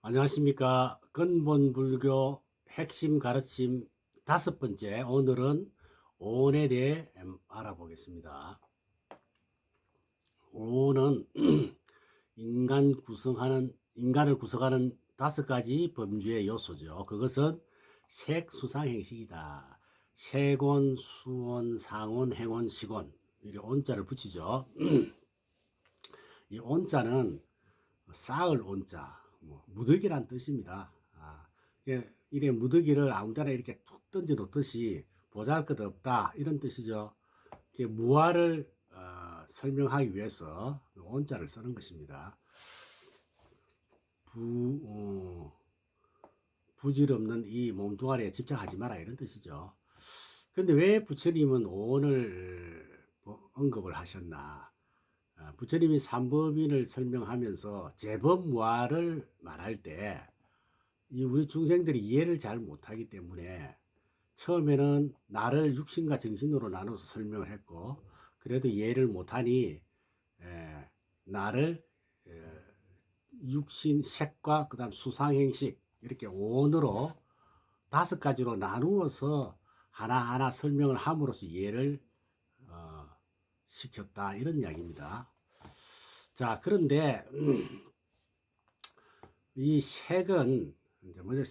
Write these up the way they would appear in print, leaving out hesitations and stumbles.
안녕하십니까. 근본 불교 핵심 가르침 5번째. 오늘은 오온에 대해 알아보겠습니다. 오온은 인간을 구성하는 5가지 범주의 요소죠. 그것은 색수상행식이다. 색온, 수온, 상온, 행온, 식온. 이렇게 온자를 붙이죠. 이 온자는 쌓을 온자, 무더기란 뜻입니다. 이게 무더기를 아무데나 이렇게 툭 던져 놓듯이 보잘것없다 이런 뜻이죠. 이게 무아를 설명하기 위해서 온자를 쓰는 것입니다. 부질없는 이 몸뚱아리에 집착하지 마라 이런 뜻이죠. 근데 왜 부처님은 오온을 언급을 하셨나? 부처님이 삼법인을 설명하면서 재범무아를 말할 때 이 우리 중생들이 이해를 잘 못하기 때문에 처음에는 나를 육신과 정신으로 나눠서 설명을 했고 그래도 이해를 못하니 나를 육신 색과 그다음 수상행식 이렇게 오온으로 5가지로 나누어서 하나하나 설명을 함으로써 이해를 시켰다 이런 이야기입니다. 자, 그런데 이 색은 이제 먼저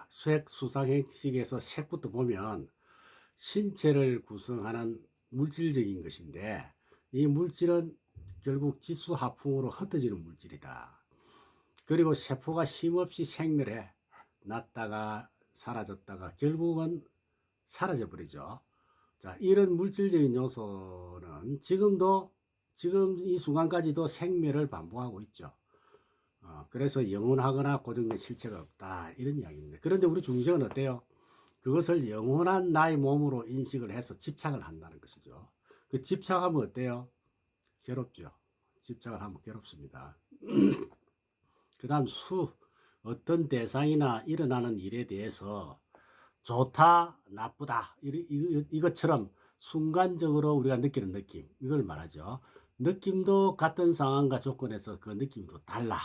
색수상행식에서 색부터 보면 신체를 구성하는 물질적인 것인데 이 물질은 결국 지수화풍으로 흩어지는 물질이다. 그리고 세포가 힘없이 생멸해 났다가 사라졌다가 결국은 사라져 버리죠. 자, 이런 물질적인 요소는 지금 이 순간까지도 생멸을 반복하고 있죠. 그래서 영원하거나 고정된 실체가 없다 이런 이야기입니다. 그런데 우리 중생은 어때요? 그것을 영원한 나의 몸으로 인식을 해서 집착을 한다는 것이죠. 그 집착하면 어때요? 괴롭죠. 집착을 하면 괴롭습니다. 그 다음 어떤 대상이나 일어나는 일에 대해서 좋다, 나쁘다 이것처럼 순간적으로 우리가 느끼는 느낌 이걸 말하죠. 느낌도 같은 상황과 조건에서 그 느낌도 달라.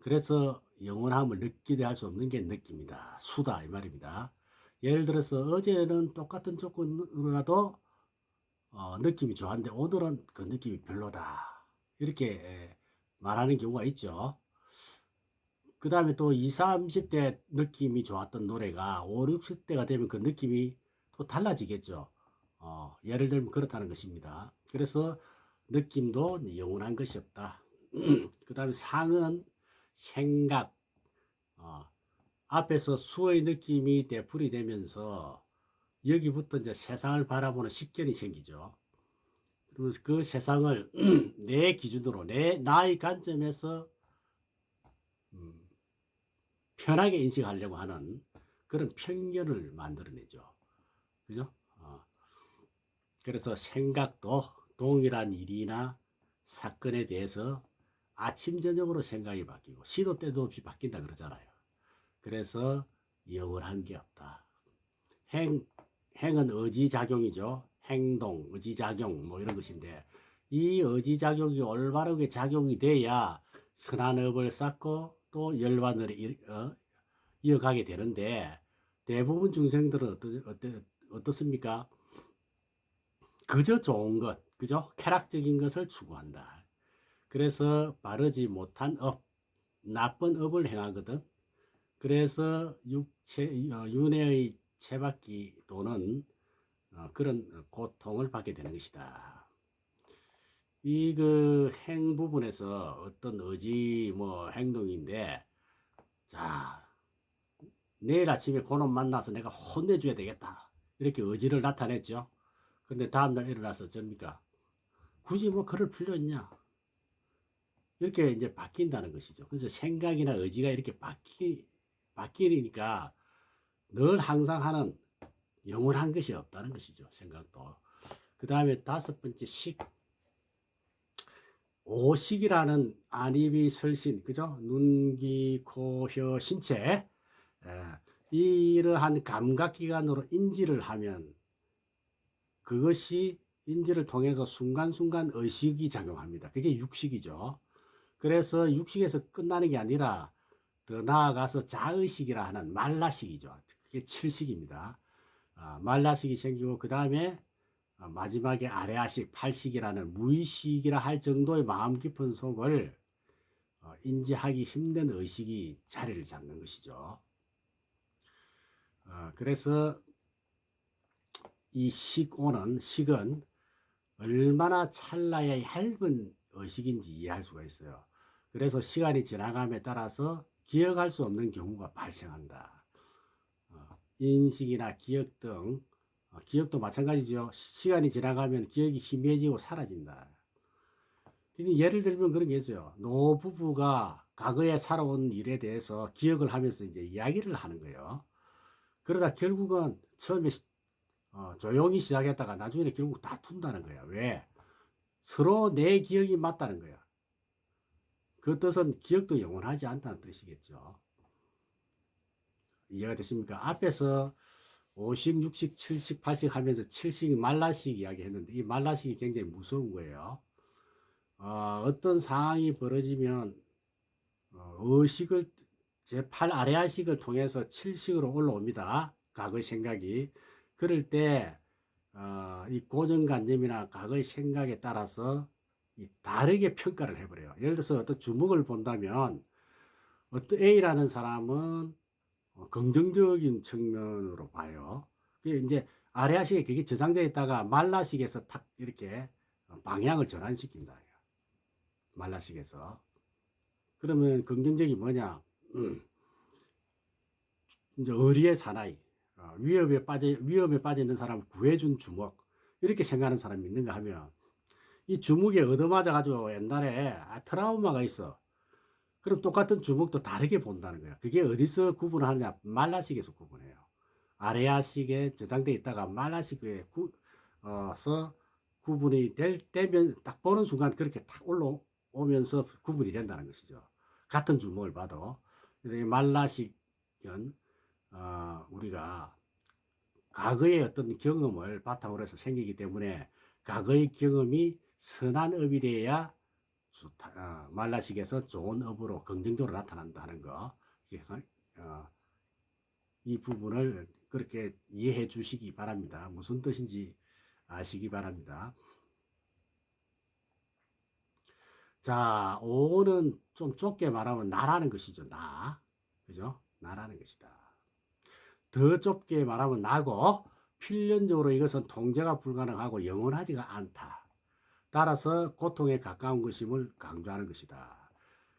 그래서 영원함을 느끼게 할 수 없는 게 느낌이다. 수다 이 말입니다. 예를 들어서 어제는 똑같은 조건으로라도 느낌이 좋았는데 오늘은 그 느낌이 별로다. 이렇게 말하는 경우가 있죠. 그 다음에 또 20, 30대 느낌이 좋았던 노래가 5, 60대가 되면 그 느낌이 또 달라지겠죠. 예를 들면 그렇다는 것입니다. 그래서 느낌도 영원한 것이 없다. 그 다음에 상은 생각, 어, 앞에서 수의 느낌이 되풀이 되면서 여기부터 이제 세상을 바라보는 식견이 생기죠. 그러면서 그 세상을 내 기준으로, 나의 관점에서 음, 편하게 인식하려고 하는 그런 편견을 만들어내죠. 그죠? 그래서 생각도 동일한 일이나 사건에 대해서 아침, 저녁으로 생각이 바뀌고, 시도 때도 없이 바뀐다 그러잖아요. 그래서 영원한 게 없다. 행은 의지작용이죠. 행동, 의지작용, 뭐 이런 것인데, 이 의지작용이 올바르게 작용이 돼야 선한 업을 쌓고 또 열반을 이어가게 되는데, 대부분 중생들은 어떻습니까? 그저 좋은 것, 그죠? 쾌락적인 것을 추구한다. 그래서 바르지 못한 나쁜 업을 행하거든. 그래서 윤회의 채받기 또는 그런 고통을 받게 되는 것이다. 이 그 행 부분에서 어떤 의지 행동인데, 자, 내일 아침에 그놈 만나서 내가 혼내줘야 되겠다. 이렇게 의지를 나타냈죠. 근데 다음날 일어나서 접니까? 굳이 그럴 필요 있냐? 이렇게 이제 바뀐다는 것이죠. 그래서 생각이나 의지가 이렇게 바뀌니까 늘 항상 하는 영원한 것이 없다는 것이죠. 생각도. 그 다음에 5번째 오식이라는 안입이 설신, 그죠? 눈, 귀, 코, 혀, 신체. 이러한 감각기관으로 인지를 하면 그것이 인지를 통해서 순간순간 의식이 작용합니다. 그게 육식이죠. 그래서 육식에서 끝나는 게 아니라 더 나아가서 자의식이라 하는 말라식이죠. 그게 칠식입니다. 말라식이 생기고 그 다음에 마지막에 아레아식, 팔식이라는 무의식이라 할 정도의 마음 깊은 속을 인지하기 힘든 의식이 자리를 잡는 것이죠. 그래서 이 식은 얼마나 찰나의 얇은 의식인지 이해할 수가 있어요. 그래서 시간이 지나감에 따라서 기억할 수 없는 경우가 발생한다. 인식이나 기억 등 기억도 마찬가지죠. 시간이 지나가면 기억이 희미해지고 사라진다. 예를 들면 그런 게 있어요. 노부부가 과거에 살아온 일에 대해서 기억을 하면서 이제 이야기를 하는 거예요. 그러다 결국은 처음에 조용히 시작했다가 나중에는 결국 다툰다는 거야. 왜? 서로 내 기억이 맞다는 거야. 그 뜻은 기억도 영원하지 않다는 뜻이겠죠. 이해가 되십니까? 앞에서 50, 60, 70, 80 하면서 70 말라식 이야기 했는데 이 말라식이 굉장히 무서운 거예요. 어떤 상황이 벌어지면 의식을 제8 아래아식을 통해서 7식으로 올라옵니다. 과거의 생각이. 그럴 때 이 고정관념이나 과거의 생각에 따라서 다르게 평가를 해버려요. 예를 들어서 어떤 주먹을 본다면 어떤 A라는 사람은 긍정적인 측면으로 봐요. 그게 이제 아래아식에 그게 저장되어 있다가 말라식에서 탁 이렇게 방향을 전환시킨다. 말라식에서. 그러면 긍정적이 뭐냐? 이제 의리의 사나이, 위험에 빠져 있는 사람을 구해준 주먹, 이렇게 생각하는 사람이 있는가 하면, 이 주먹에 얻어맞아가지고 옛날에 트라우마가 있어. 그럼 똑같은 주먹도 다르게 본다는 거야. 그게 어디서 구분하느냐? 말라식에서 구분해요. 아레아식에 저장돼 있다가 말라식에 구분이 되면 딱 보는 순간 그렇게 탁 올라오면서 구분이 된다는 것이죠. 같은 주먹을 봐도. 그래서 이 말라식은 우리가 과거의 어떤 경험을 바탕으로 해서 생기기 때문에 과거의 경험이 선한 업이 되어야 말라식에서 좋은 업으로 긍정적으로 나타난다는 거. 이 부분을 그렇게 이해해 주시기 바랍니다. 무슨 뜻인지 아시기 바랍니다. 자, 오는 좀 좁게 말하면 나라는 것이죠. 나. 그죠? 나라는 것이다. 더 좁게 말하면 나고 필연적으로 이것은 통제가 불가능하고 영원하지가 않다. 따라서 고통에 가까운 것임을 강조하는 것이다.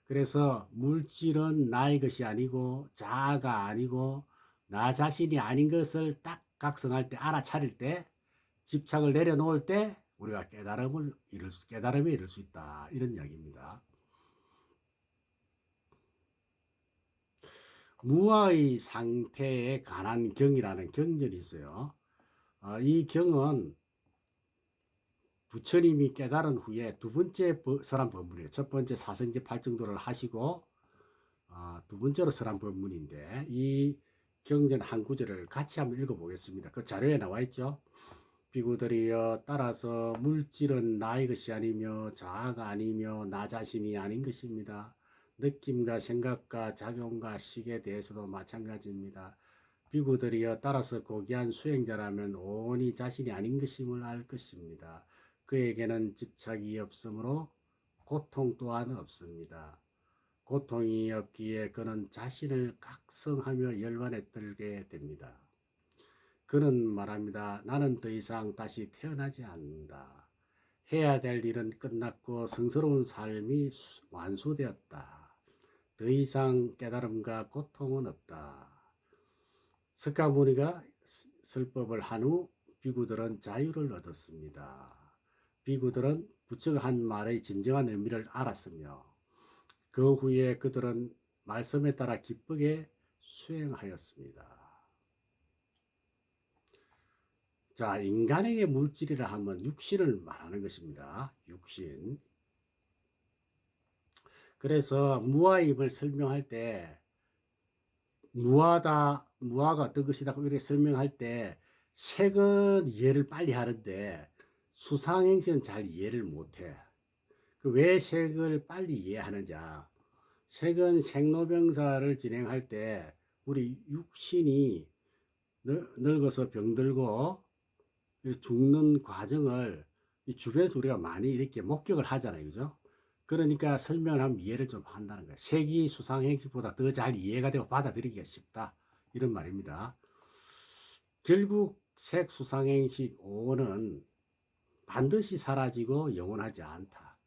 그래서 물질은 나의 것이 아니고 자아가 아니고 나 자신이 아닌 것을 딱 각성할 때, 알아차릴 때, 집착을 내려놓을 때 우리가 깨달음에 이를 수 있다. 이런 이야기입니다. 무아의 상태에 관한 경이라는 경전이 있어요. 이 경은 부처님이 깨달은 후에 두 번째 설한 법문이에요. 첫 번째 사성제 팔정도를 하시고 두 번째로 설한 법문인데 이 경전 한 구절을 같이 한번 읽어보겠습니다. 그 자료에 나와 있죠. 비구들이여 따라서 물질은 나의 것이 아니며 자아가 아니며 나 자신이 아닌 것입니다. 느낌과 생각과 작용과 식에 대해서도 마찬가지입니다. 비구들이여 따라서 고귀한 수행자라면 온이 자신이 아닌 것임을 알 것입니다. 그에게는 집착이 없으므로 고통 또한 없습니다. 고통이 없기에 그는 자신을 각성하며 열반에 들게 됩니다. 그는 말합니다. 나는 더 이상 다시 태어나지 않는다. 해야 될 일은 끝났고 성스러운 삶이 완수되었다. 더 이상 깨달음과 고통은 없다. 석가모니가 설법을 한 후 비구들은 자유를 얻었습니다. 비구들은 부처가 한 말의 진정한 의미를 알았으며 그 후에 그들은 말씀에 따라 기쁘게 수행하였습니다. 자, 인간에게 물질이라 하면 육신을 말하는 것입니다. 육신. 그래서 무아임을 설명할 때 무아가 어떤 것이다 이렇게 설명할 때 색은 이해를 빨리 하는데 수상행실은 잘 이해를 못해. 왜 색을 빨리 이해하느냐? 색은 생로병사를 진행할 때 우리 육신이 늙어서 병들고 죽는 과정을 이 주변에서 우리가 많이 이렇게 목격을 하잖아요. 그죠? 그러니까 설명을 하면 이해를 좀 한다는 거예요. 색이 수상행식보다 더 잘 이해가 되고 받아들이기가 쉽다. 이런 말입니다. 결국 색 수상행식 5는 반드시 사라지고 영원하지 않다.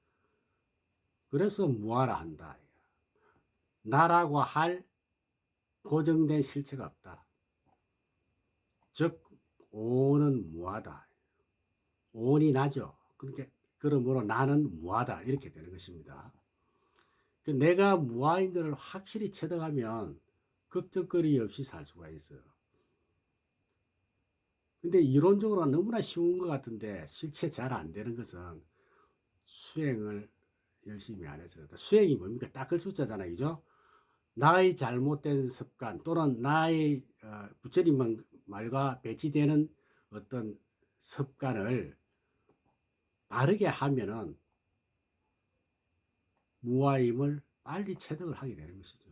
그래서 무아라 한다. 나라고 할 고정된 실체가 없다. 즉 오는 무하다. 오이 나죠. 그러니까 그러므로 나는 무하다 이렇게 되는 것입니다. 내가 무아인 것을 확실히 체득하면 걱정거리 없이 살 수가 있어요. 근데 이론적으로 너무나 쉬운 것 같은데 실제 잘 안 되는 것은 수행을 열심히 안 해서 그렇다. 수행이 뭡니까? 닦을 숫자잖아요. 그죠? 나의 잘못된 습관 또는 나의 부처님 말과 배치되는 어떤 습관을 바르게 하면은 무아임을 빨리 체득을 하게 되는 것이죠.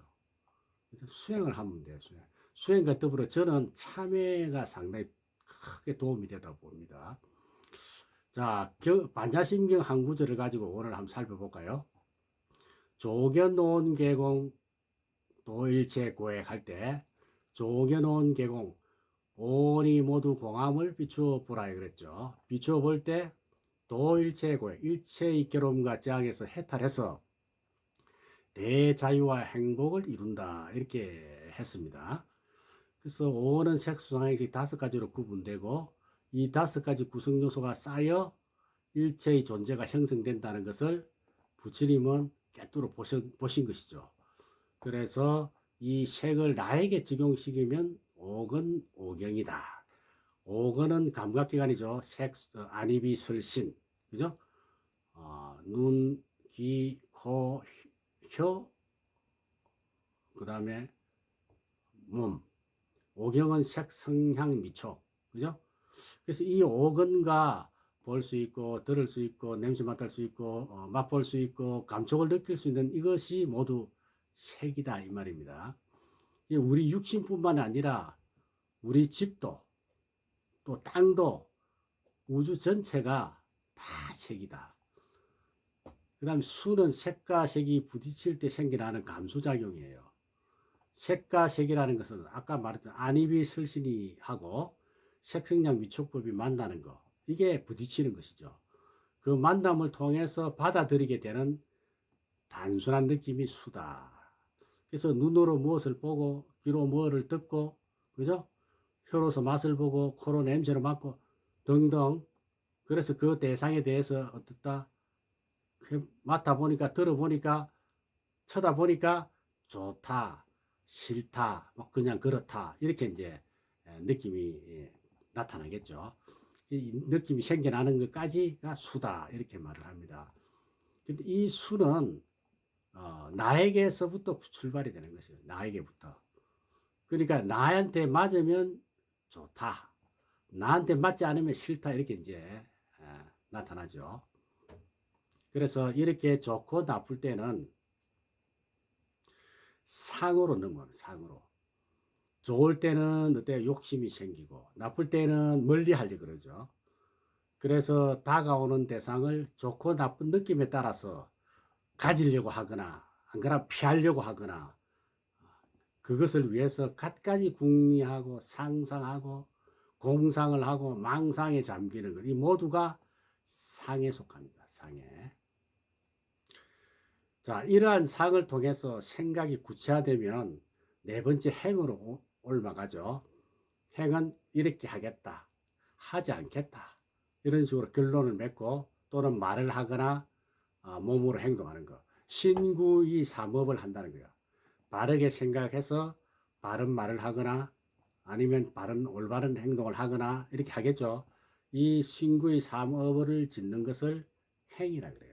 그래서 수행을 하면 돼요. 수행과 더불어 저는 참회가 상당히 크게 도움이 되다 봅니다. 자, 반자신경 한 구절을 가지고 오늘 한번 살펴볼까요? 조견온 계공 도일체 고액할 때 조견온 계공 온이 모두 공함을 비추어 보라 그랬죠. 비추어 볼 때 도일체 고액 일체의 괴로움과 짱에서 해탈해서 대자유와 행복을 이룬다 이렇게 했습니다. 그래서 오는 색수상행식 5가지로 구분되고 이 5가지 구성 요소가 쌓여 일체의 존재가 형성된다는 것을 부처님은 깨뚫어 보신 것이죠. 그래서 이 색을 나에게 적용시키면 오건 오경이다. 오건은 감각기관이죠. 색, 안입이 설신, 그죠? 눈, 귀, 코, 혀, 그 다음에 몸. 오경은 색, 성향, 미촉, 그죠? 그래서 이 오건과 볼 수 있고, 들을 수 있고, 냄새 맡을 수 있고, 맛볼 수 있고, 감촉을 느낄 수 있는 이것이 모두 색이다 이 말입니다. 우리 육신뿐만 아니라 우리 집도 또 땅도 우주 전체가 다 색이다. 그 다음에 수는 색과 색이 부딪힐 때 생겨나는 감수작용이에요. 색과 색이라는 것은 아까 말했던 안입이 설신이 하고 색성량 위촉법이 만나는 거 이게 부딪히는 것이죠. 그 만남을 통해서 받아들이게 되는 단순한 느낌이 수다. 그래서 눈으로 무엇을 보고 귀로 무엇을 듣고 그죠? 혀로서 맛을 보고 코로 냄새를 맡고 등등. 그래서 그 대상에 대해서 어떻다 맡아보니까 들어보니까 쳐다보니까 좋다 싫다 뭐 그냥 그렇다 이렇게 이제 느낌이 나타나겠죠. 이 느낌이 생겨나는 것까지가 수다 이렇게 말을 합니다. 근데 이 수는 나에게서부터 출발이 되는 것이에요. 나에게부터. 그러니까 나한테 맞으면 좋다. 나한테 맞지 않으면 싫다. 이렇게 이제 나타나죠. 그래서 이렇게 좋고 나쁠 때는 상으로 넘어가요. 상으로. 좋을 때는 어때 욕심이 생기고 나쁠 때는 멀리 하려고 그러죠. 그래서 다가오는 대상을 좋고 나쁜 느낌에 따라서 가지려고 하거나 안 그러나 피하려고 하거나 그것을 위해서 갖가지 궁리하고 상상하고 공상을 하고 망상에 잠기는 것 이 모두가 상에 속합니다. 상에. 자, 이러한 상을 통해서 생각이 구체화되면 네 번째 행으로 올라가죠. 행은 이렇게 하겠다. 하지 않겠다. 이런 식으로 결론을 맺고 또는 말을 하거나 몸으로 행동하는 것. 신구이 삼업을 한다는 거예요. 바르게 생각해서 바른 말을 하거나 아니면 바른 올바른 행동을 하거나 이렇게 하겠죠. 이 신구의 삼업을 짓는 것을 행이라 그래요.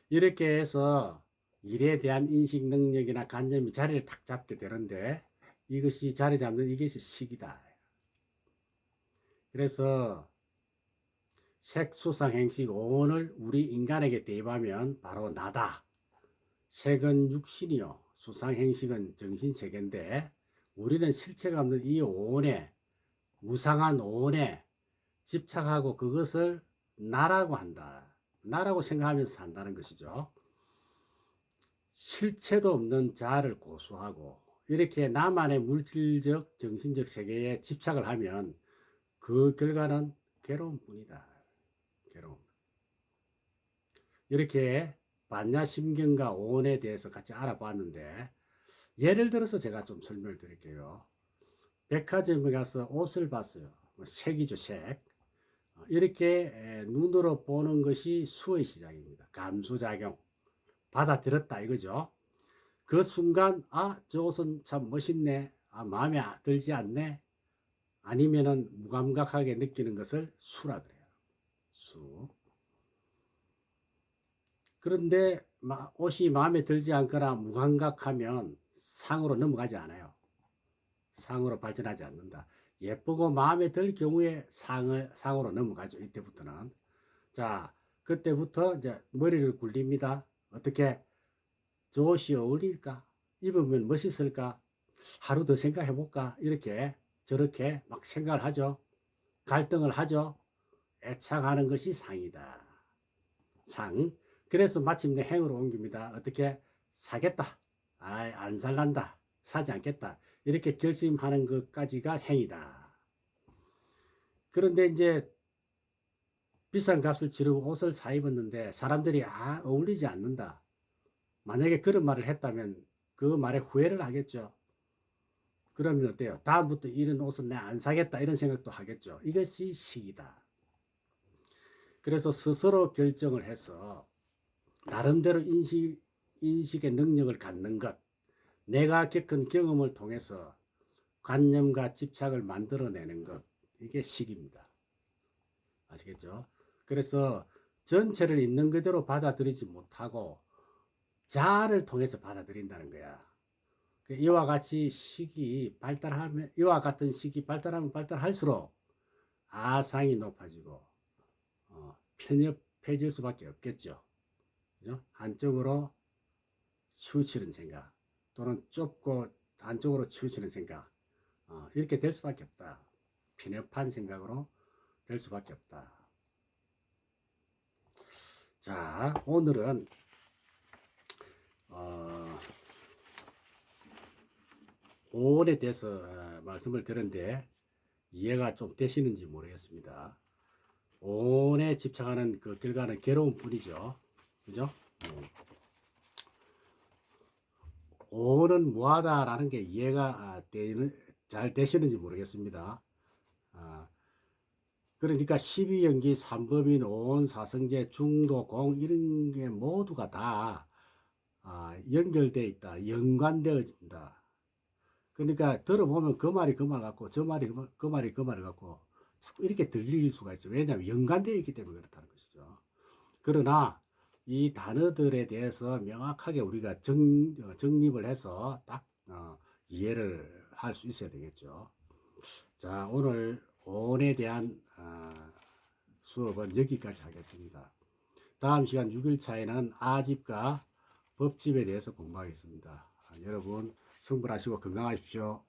이렇게 해서 일에 대한 인식 능력이나 관념이 자리를 탁 잡게 되는데 이것이 자리 잡는 이것이 식이다. 그래서 색수상 행식 오온을 우리 인간에게 대입하면 바로 나다. 색은 육신이요 수상행식은 정신세계인데 우리는 실체가 없는 이 오온에 무상한 오온에 집착하고 그것을 나라고 한다. 나라고 생각하면서 산다는 것이죠. 실체도 없는 자아를 고수하고 이렇게 나만의 물질적 정신적 세계에 집착을 하면 그 결과는 괴로움뿐이다. 괴로움. 이렇게 반야심경과 오온에 대해서 같이 알아봤는데 예를 들어서 제가 좀 설명을 드릴게요. 백화점에 가서 옷을 봤어요. 색이죠, 색. 이렇게 눈으로 보는 것이 수의 시작입니다. 감수작용. 받아들였다 이거죠. 그 순간 저 옷은 참 멋있네. 마음에 들지 않네. 아니면은 무감각하게 느끼는 것을 수라 그래요. 수. 그런데 옷이 마음에 들지 않거나 무감각하면 상으로 넘어가지 않아요. 상으로 발전하지 않는다. 예쁘고 마음에 들 경우에 상으로 넘어가죠. 이때부터는. 자, 그때부터 이제 머리를 굴립니다. 어떻게 저 옷이 어울릴까? 입으면 멋있을까? 하루 더 생각해 볼까? 이렇게 저렇게 막 생각을 하죠. 갈등을 하죠. 애착하는 것이 상이다. 상. 그래서 마침내 행으로 옮깁니다. 어떻게 사겠다. 안 살란다. 사지 않겠다. 이렇게 결심하는 것까지가 행이다. 그런데 이제 비싼 값을 치르고 옷을 사 입었는데 사람들이 어울리지 않는다. 만약에 그런 말을 했다면 그 말에 후회를 하겠죠. 그러면 어때요? 다음부터 이런 옷은 내가 안 사겠다 이런 생각도 하겠죠. 이것이 식이다. 그래서 스스로 결정을 해서 나름대로 인식의 능력을 갖는 것, 내가 겪은 경험을 통해서 관념과 집착을 만들어내는 것, 이게 식입니다. 아시겠죠? 그래서 전체를 있는 그대로 받아들이지 못하고 자아를 통해서 받아들인다는 거야. 이와 같이 식이 발달하면, 이와 같은 식이 발달하면 발달할수록 아상이 높아지고 편협해질 수밖에 없겠죠. 그죠? 한쪽으로 치우치는 생각 또는 좁고 한쪽으로 치우치는 생각 이렇게 될 수밖에 없다. 편협한 생각으로 될 수밖에 없다. 자, 오늘은 오온에 대해서 말씀을 드렸는데 이해가 좀 되시는지 모르겠습니다. 오온에 집착하는 그 결과는 괴로움 뿐이죠. 그죠? 오온은 뭐하다라는 게 이해가 잘 되시는지 모르겠습니다. 그러니까 12연기, 삼법인, 오온, 사성제, 중도, 공 이런 게 모두가 다 연결되어 있다. 연관되어진다. 그러니까 들어보면 그 말이 그 말 같고 저 말이 그 말이 그 말 같고 자꾸 이렇게 들릴 수가 있어요. 왜냐하면 연관되어 있기 때문에 그렇다는 것이죠. 그러나 이 단어들에 대해서 명확하게 우리가 정립을 해서 딱 이해를 할 수 있어야 되겠죠. 자, 오늘 오온에 대한 수업은 여기까지 하겠습니다. 다음 시간 6일차에는 아집과 법집에 대해서 공부하겠습니다. 여러분 성불하시고 건강하십시오.